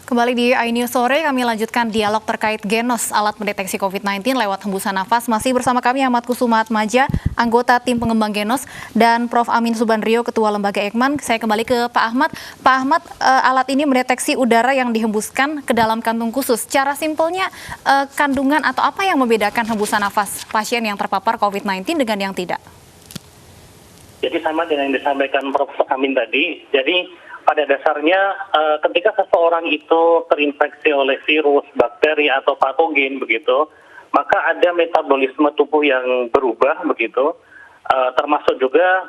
Kembali di iNews Sore, kami lanjutkan dialog terkait Genos, alat mendeteksi COVID-19 lewat hembusan nafas. Masih bersama kami Ahmad Kusuma Atmaja, anggota tim pengembang Genos, dan Prof. Amin Subandrio, Ketua Lembaga Eijkman. Saya kembali ke Pak Ahmad. Pak Ahmad, alat ini mendeteksi udara yang dihembuskan ke dalam kantung khusus. Cara simpelnya, kandungan atau apa yang membedakan hembusan nafas pasien yang terpapar COVID-19 dengan yang tidak? Jadi sama dengan yang disampaikan Prof. Amin tadi. Jadi pada dasarnya ketika seseorang itu terinfeksi oleh virus, bakteri atau patogen begitu, maka ada metabolisme tubuh yang berubah begitu, termasuk juga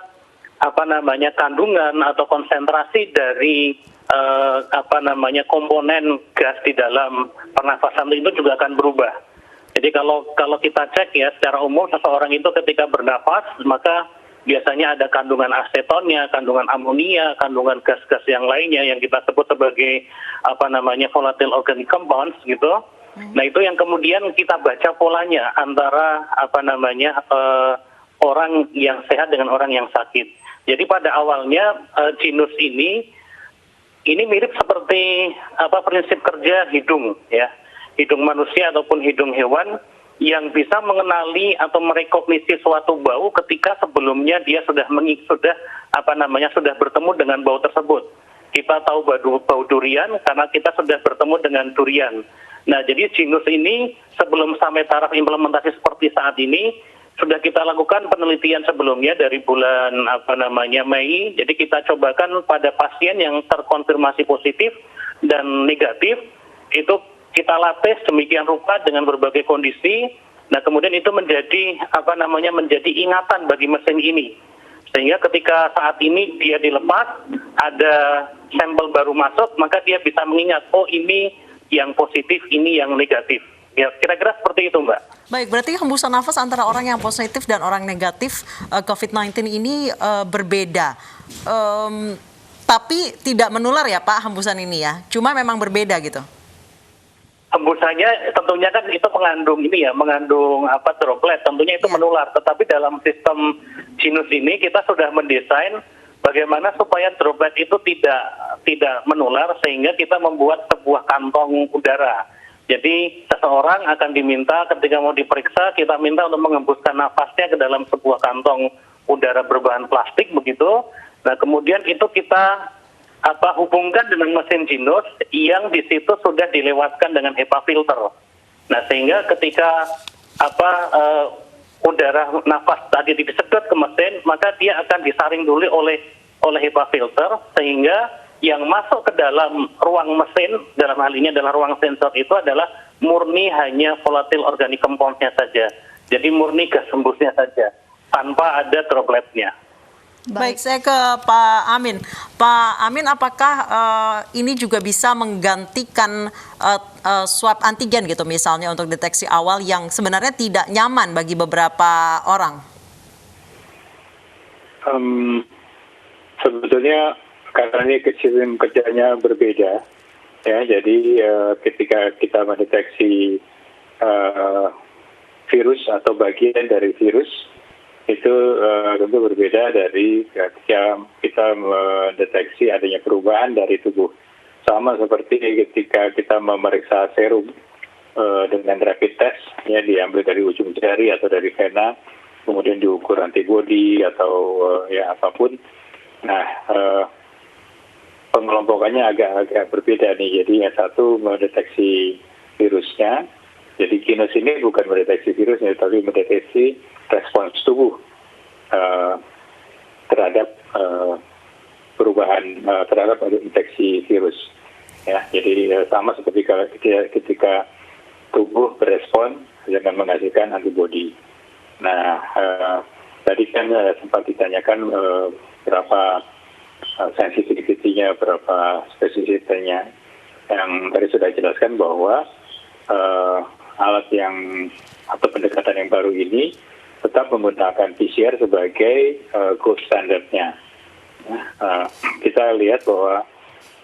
kandungan atau konsentrasi dari komponen gas di dalam pernafasan itu juga akan berubah. Jadi kalau kita cek ya secara umum seseorang itu ketika bernafas maka biasanya ada kandungan asetonnya, kandungan amonia, kandungan gas-gas yang lainnya yang kita sebut sebagai volatile organic compounds gitu. Nah itu yang kemudian kita baca polanya antara orang yang sehat dengan orang yang sakit. Jadi pada awalnya genus ini mirip seperti prinsip kerja hidung ya, hidung manusia ataupun hidung hewan, yang bisa mengenali atau merekognisi suatu bau ketika sebelumnya dia sudah bertemu dengan bau tersebut. Kita tahu bau durian karena kita sudah bertemu dengan durian. Nah, jadi genus ini sebelum sampai taraf implementasi seperti saat ini sudah kita lakukan penelitian sebelumnya dari bulan Mei. Jadi kita cobakan pada pasien yang terkonfirmasi positif dan negatif, itu kita latih demikian rupa dengan berbagai kondisi. Nah, kemudian itu menjadi menjadi ingatan bagi mesin ini. Sehingga ketika saat ini dia dilepas, ada sampel baru masuk, maka dia bisa mengingat, oh ini yang positif, ini yang negatif. Ya, kira-kira seperti itu, Mbak. Baik, berarti hembusan nafas antara orang yang positif dan orang negatif COVID-19 ini berbeda. Tapi tidak menular ya, Pak, hembusan ini ya? Cuma memang berbeda gitu? Hembusannya tentunya kan itu mengandung droplet, tentunya itu menular. Tetapi dalam sistem genus ini kita sudah mendesain bagaimana supaya droplet itu tidak menular, sehingga kita membuat sebuah kantong udara. Jadi seseorang akan diminta ketika mau diperiksa, kita minta untuk mengembuskan nafasnya ke dalam sebuah kantong udara berbahan plastik begitu. Nah kemudian itu kita hubungkan dengan mesin genus yang di situ sudah dilewatkan dengan HEPA filter. Nah sehingga ketika udara nafas tadi disedot ke mesin, maka dia akan disaring dulu oleh HEPA filter, sehingga yang masuk ke dalam ruang mesin, dalam hal ini adalah ruang sensor, itu adalah murni hanya volatile organic compound-nya saja. Jadi murni gas hembusnya saja, tanpa ada dropletnya. Baik, saya ke Pak Amin. Pak Amin, apakah ini juga bisa menggantikan swab antigen gitu misalnya untuk deteksi awal yang sebenarnya tidak nyaman bagi beberapa orang? Sebetulnya karena ini sistem kerjanya berbeda, ya. Jadi ketika kita mendeteksi virus atau bagian dari virus, itu tentu berbeda dari ketika kita mendeteksi adanya perubahan dari tubuh. Sama seperti ketika kita memeriksa serum dengan rapid test, ya diambil dari ujung jari atau dari vena, kemudian diukur antibodi atau apapun. Nah, pengelompokannya agak berbeda nih. Jadi yang satu mendeteksi virusnya. Jadi genus ini bukan mendeteksi virusnya, tapi mendeteksi respons tubuh terhadap perubahan terhadap infeksi virus. Ya, jadi sama seperti ketika tubuh berespon dengan menghasilkan antibodi. Nah, tadi kan sempat ditanyakan berapa sensitivity-nya, berapa spesifisitasnya. Yang tadi sudah dijelaskan bahwa alat atau pendekatan yang baru ini tetap menggunakan PCR sebagai gold standardnya. Kita lihat bahwa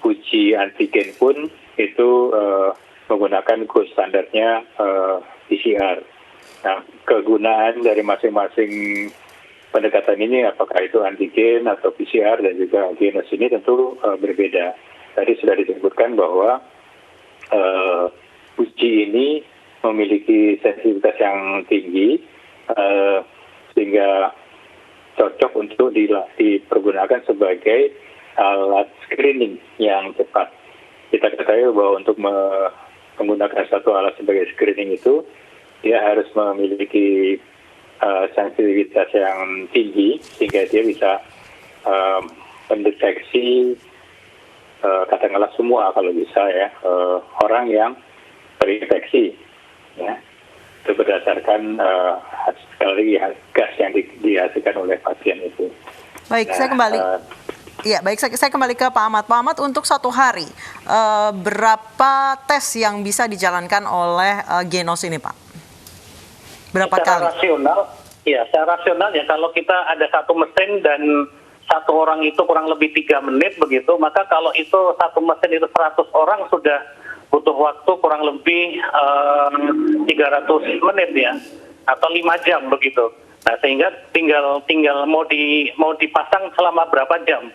uji antigen pun itu menggunakan gold standardnya PCR. Nah, kegunaan dari masing-masing pendekatan ini, apakah itu antigen atau PCR dan juga genus ini tentu berbeda. Tadi sudah disebutkan bahwa uji ini memiliki sensitivitas yang tinggi sehingga cocok untuk dipergunakan sebagai alat screening yang cepat. Kita ketahui bahwa untuk menggunakan satu alat sebagai screening itu dia harus memiliki sensitivitas yang tinggi sehingga dia bisa mendeteksi katakanlah semua kalau bisa ya orang yang terinfeksi ya. Itu berdasarkan sekali lagi gas yang dihasilkan oleh pasien itu. Baik, saya kembali. Iya, baik. Saya kembali ke Pak Ahmad. Pak Ahmad, untuk satu hari berapa tes yang bisa dijalankan oleh Genos ini, Pak? Berapa kali? Secara rasional ya kalau kita ada satu mesin dan satu orang itu kurang lebih 3 menit begitu, maka kalau itu satu mesin itu 100 orang sudah butuh waktu kurang lebih 300 menit ya, atau 5 jam begitu. Nah sehingga tinggal mau dipasang selama berapa jam.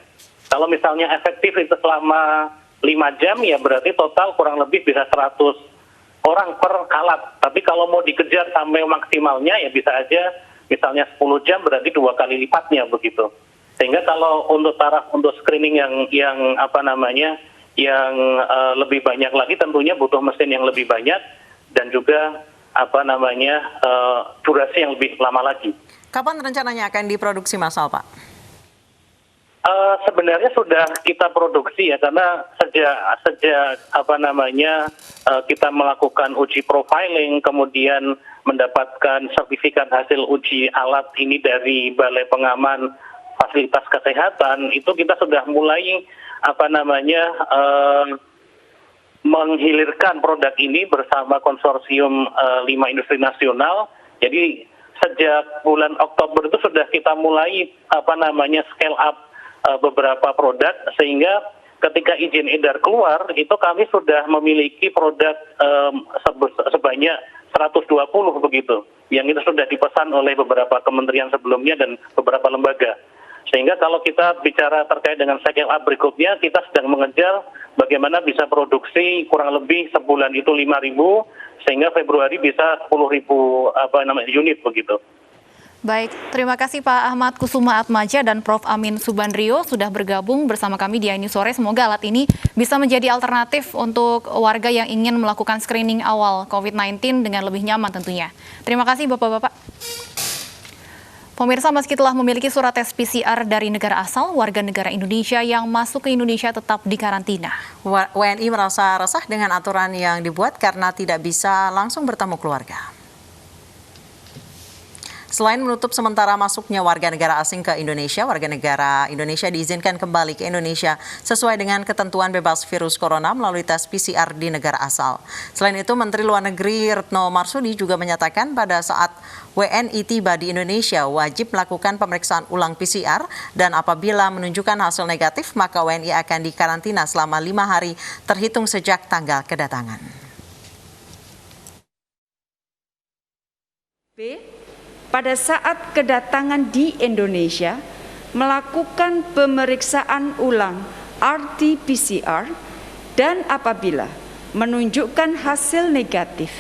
Kalau misalnya efektif itu selama 5 jam ya berarti total kurang lebih bisa 100 orang per alat. Tapi kalau mau dikejar sampai maksimalnya ya bisa aja misalnya 10 jam berarti 2 kali lipatnya begitu. Sehingga kalau untuk taraf untuk screening yang lebih banyak lagi tentunya butuh mesin yang lebih banyak dan juga durasi yang lebih lama lagi. Kapan rencananya akan diproduksi massal, Pak? Sebenarnya sudah kita produksi ya karena sejak kita melakukan uji profiling kemudian mendapatkan sertifikat hasil uji alat ini dari Balai Pengaman Fasilitas Kesehatan, itu kita sudah mulai menghilirkan produk ini bersama konsorsium 5 industri nasional. Jadi sejak bulan Oktober itu sudah kita mulai scale up beberapa produk sehingga ketika izin edar keluar itu kami sudah memiliki produk sebanyak 120 begitu yang itu sudah dipesan oleh beberapa kementerian sebelumnya dan beberapa lembaga. Sehingga kalau kita bicara terkait dengan scale up berikutnya, kita sedang mengejar bagaimana bisa produksi kurang lebih sebulan itu 5.000, sehingga Februari bisa 10.000 unit begitu. Baik, terima kasih Pak Ahmad Kusuma Atmaja dan Prof. Amin Subandrio sudah bergabung bersama kami di iNews Sore. Semoga alat ini bisa menjadi alternatif untuk warga yang ingin melakukan screening awal COVID-19 dengan lebih nyaman tentunya. Terima kasih Bapak-Bapak. Pemirsa, meski telah memiliki surat tes PCR dari negara asal, warga negara Indonesia yang masuk ke Indonesia tetap dikarantina. WNI merasa resah dengan aturan yang dibuat karena tidak bisa langsung bertemu keluarga. Selain menutup sementara masuknya warga negara asing ke Indonesia, warga negara Indonesia diizinkan kembali ke Indonesia sesuai dengan ketentuan bebas virus corona melalui tes PCR di negara asal. Selain itu, Menteri Luar Negeri Retno Marsudi juga menyatakan pada saat WNI tiba di Indonesia wajib melakukan pemeriksaan ulang PCR dan apabila menunjukkan hasil negatif, maka WNI akan dikarantina selama 5 hari terhitung sejak tanggal kedatangan. Pada saat kedatangan di Indonesia, melakukan pemeriksaan ulang RT-PCR dan apabila menunjukkan hasil negatif,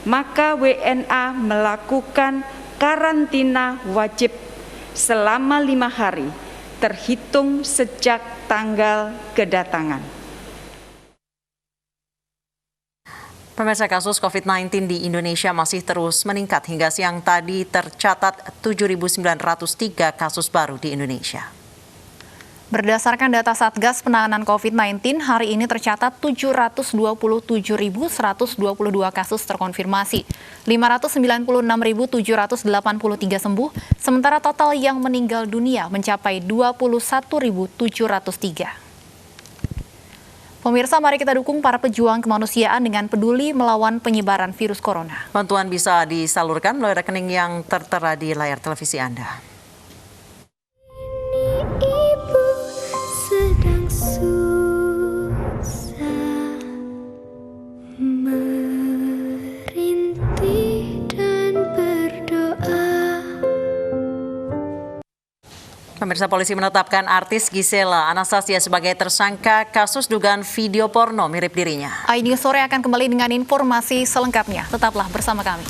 maka WNA melakukan karantina wajib selama 5 hari terhitung sejak tanggal kedatangan. Pemirsa, kasus COVID-19 di Indonesia masih terus meningkat. Hingga siang tadi tercatat 7.903 kasus baru di Indonesia. Berdasarkan data Satgas Penanganan COVID-19, hari ini tercatat 727.122 kasus terkonfirmasi, 596.783 sembuh, sementara total yang meninggal dunia mencapai 21.703. Pemirsa, mari kita dukung para pejuang kemanusiaan dengan peduli melawan penyebaran virus corona. Bantuan bisa disalurkan melalui rekening yang tertera di layar televisi Anda. Ibu sedang susah merintih dan berdoa. Pemirsa, polisi menetapkan artis Gisela Anastasia sebagai tersangka kasus dugaan video porno mirip dirinya. iNews Sore akan kembali dengan informasi selengkapnya. Tetaplah bersama kami.